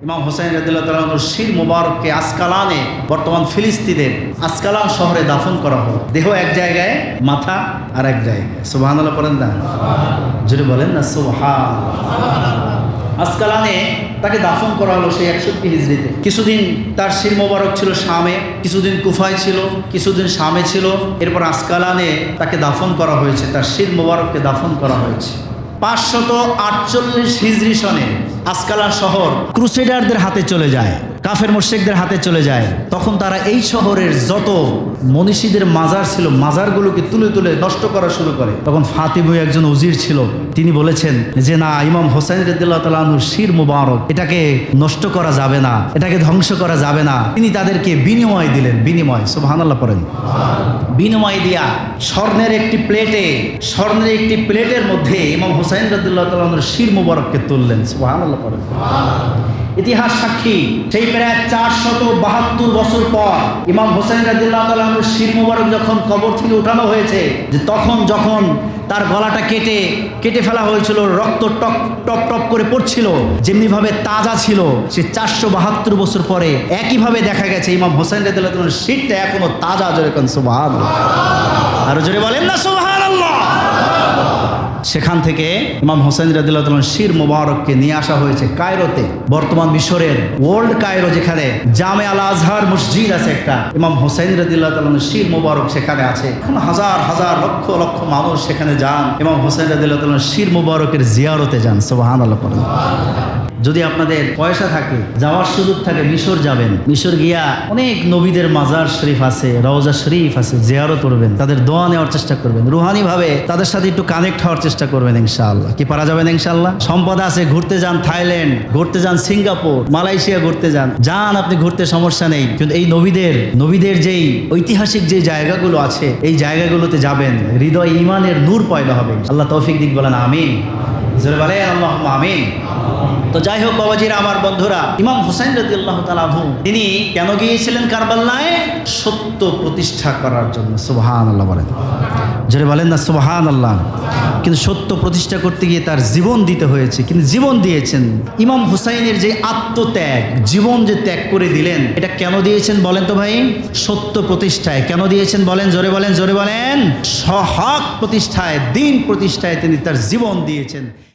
ইমাম হোসেন রাদিয়াল্লাহু তাআলা আনহুর শির মুবারককে আসকালানে, বর্তমান ফিলিস্তিনের আসকালান শহরে দাফন করা হলো। দেহ এক জায়গায়, মাথা আর এক জায়গায়। সুবহানাল্লাহ পড়েন না? যদি বলেন না সুবহানাল্লাহ। আসকালানে তাকে দাফন করা হলো সেই 61 হিজরিতে। কিছুদিন তার শির মোবারক ছিল শামে, কিছুদিন কুফায় ছিল, কিছুদিন শামে ছিল। এরপর আসকালানে তাকে দাফন করা হয়েছে, তার শির মোবারককে দাফন করা হয়েছে। 548 হিজরি সনে আসকালান শহর ক্রুসেডারদের হাতে চলে যায়, কাফের মুশরিকদের হাতে চলে যায়। তখন তারা এই শহরের যত মনীষীদের মাজার ছিল, মাজারগুলোকে তুলে তুলে নষ্ট করা শুরু করে। তখন ফাতিহ একজন উজির ছিল, তিনি বলেছেন যে না, ইমাম হোসেন রাদিয়াল্লাহু তাআলা আনহুর শির মুবারক, এটাকে নষ্ট করা যাবে না, এটাকে ধ্বংস করা যাবে না। তিনি তাদেরকে বিনিময় দিলেন, বিনিময়। সুবহানাল্লাহ পড়েন। বিনিময় দিয়া স্বর্ণের একটি প্লেটের মধ্যে ইমাম হোসেন রাদিয়াল্লাহু তাআলা আনহুর শির মুবারককে তুললেন। সুবহানাল্লাহ পড়েন। ইতিহাস সাক্ষী, সেই প্রায় 472 বছর পর ইমাম হোসেন রাদিয়াল্লাহু তাআলা আনহুর শির মুবারক যখন কবর থেকে উঠানো হয়েছে, যে তখন যখন তার গলাটা কেটে ফেলা হয়েছিল, রক্ত টপ টপ টপ করে পড়ছিল, যেমনিভাবে তাজা ছিল, সে 472 বছর পরে একইভাবে দেখা গেছে ইমাম হোসেন রাদিয়াল্লাহু তাআলার শিরটা এখনো তাজা। জোরে কোন সুবহানাল্লাহ, আরো জোরে বলেন না সুবহানাল্লাহ। সেখান থেকে ইমাম হোসেন রাদিয়াল্লাহু তাআলার শির মুবারককে নিয়ে আসা হয়েছে কায়রোতে, বর্তমান মিশরের ওল্ড কায়রো, যেখানে জামে আল আজহার মসজিদ আছে একটা, ইমাম হোসেন রাদিয়াল্লাহু তাআলার শির মুবারক সেখানে আছে। এখন হাজার হাজার লক্ষ লক্ষ মানুষ সেখানে যান, ইমাম হোসেন রাদিয়াল্লাহু তাআলার শির মুবারকের জিয়ারতে যান। সুবহানাল্লাহ পড়েন। যদি আপনাদের পয়সা থাকে, যাওয়ার সুযোগ থাকে, মিশর যাবেন। মিশর গিয়া অনেক নবীদের মাজার শরীফ আছে, রওজা শরীফ আছে, জিয়ারত করবেন, তাদের দোয়া নেওয়ার চেষ্টা করবেন, রুহানি ভাবে তাদের সাথে একটু কানেক্ট হওয়ার চেষ্টা করবেন। ইনশাআল্লাহ কি পারা যাবেন? ইনশাআল্লাহ সম্পদ আছে, ঘুরতে যান থাইল্যান্ড, ঘুরতে যান সিঙ্গাপুর, মালয়েশিয়া ঘুরতে যান, আপনি ঘুরতে, সমস্যা নেই। কিন্তু এই নবীদের যেই ঐতিহাসিক যে জায়গাগুলো আছে, এই জায়গাগুলোতে যাবেন, হৃদয় ঈমানের নূর পয়দা হবে। আল্লাহ তৌফিক দিক, বলেন আমিন। জোরে বলেন আল্লাহুম্মা আমিন। তো যাই হোক বাবাজিরা, আমার বন্ধুরা, ইমাম হোসেন রাদিয়াল্লাহু তাআলা আনহু তিনি কেন গিয়েছিলেন কারবালায়? সত্য প্রতিষ্ঠা করার জন্য। সুবহানাল্লাহ বলেন, জোরে বলেন না সুবহানাল্লাহ। কিন্তু সত্য প্রতিষ্ঠা করতে গিয়ে তার জীবন দিতে হয়েছে, কিন্তু জীবন দিয়েছেন। ইমাম হুসাইনের যে আত্মত্যাগ, জীবন যে ত্যাগ করে দিলেন, এটা কেন দিয়েছেন বলেন তো ভাই? সত্য প্রতিষ্ঠায়। কেন দিয়েছেন বলেন? জোরে বলেন, জোরে বলেন। হক প্রতিষ্ঠায়, দ্বীন প্রতিষ্ঠায় তিনি তার জীবন দিয়েছেন।